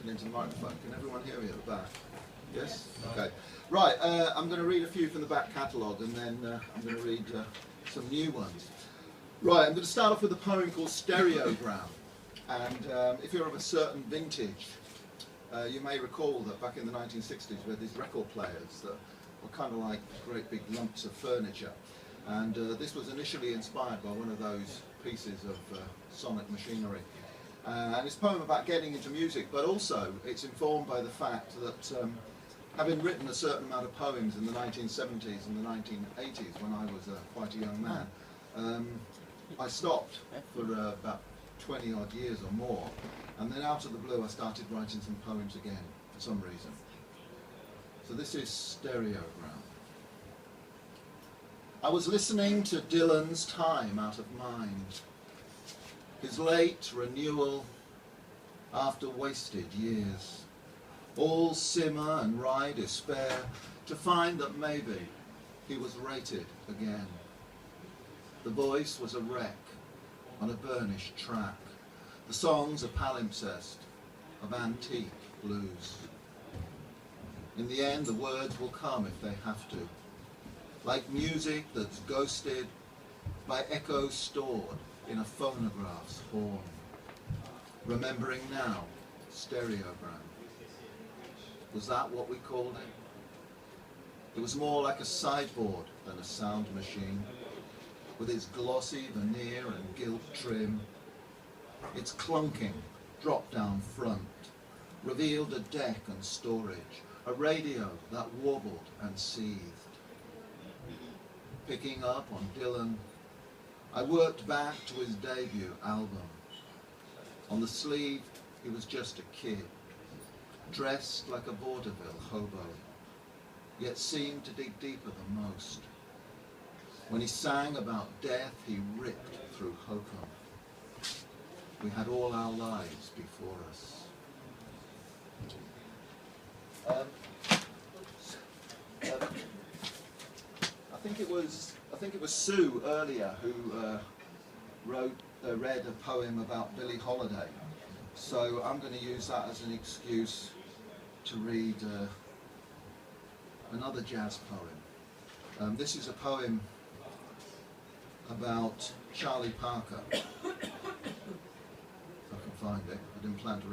talking into the microphone. Can everyone hear me at the back? Yes? Okay. Right, I'm going to read a few from the back catalogue, and then I'm going to read some new ones. Right, I'm going to start off with a poem called Stereogram. And if you're of a certain vintage, you may recall that back in the 1960s we had these record players that were kind of like great big lumps of furniture. And this was initially inspired by one of those pieces of sonic machinery. And it's a poem about getting into music, but also it's informed by the fact that having written a certain amount of poems in the 1970s and the 1980s when I was quite a young man, I stopped for about 20 odd years or more, and then out of the blue I started writing some poems again for some reason. So this is Stereogram. I was listening to Dylan's Time Out of Mind, his late renewal after wasted years. All simmer and wry despair to find that maybe he was rated again. The voice was a wreck on a burnished track. The song's a palimpsest of antique blues. In the end, the words will come if they have to, like music that's ghosted by echoes stored in a phonograph's horn. Remembering now, stereogram. Was that what we called it? It was more like a sideboard than a sound machine, with its glossy veneer and gilt trim. Its clunking, drop-down front revealed a deck and storage, a radio that warbled and seethed. Picking up on Dylan, I worked back to his debut album. On the sleeve, he was just a kid, dressed like a vaudeville hobo, yet seemed to dig deeper than most. When he sang about death, he ripped through hokum. We had all our lives before us. I think it was Sue earlier who read a poem about Billie Holiday. So I'm going to use that as an excuse to read another jazz poem. This is a poem about Charlie Parker. If I can find it. I didn't plan to read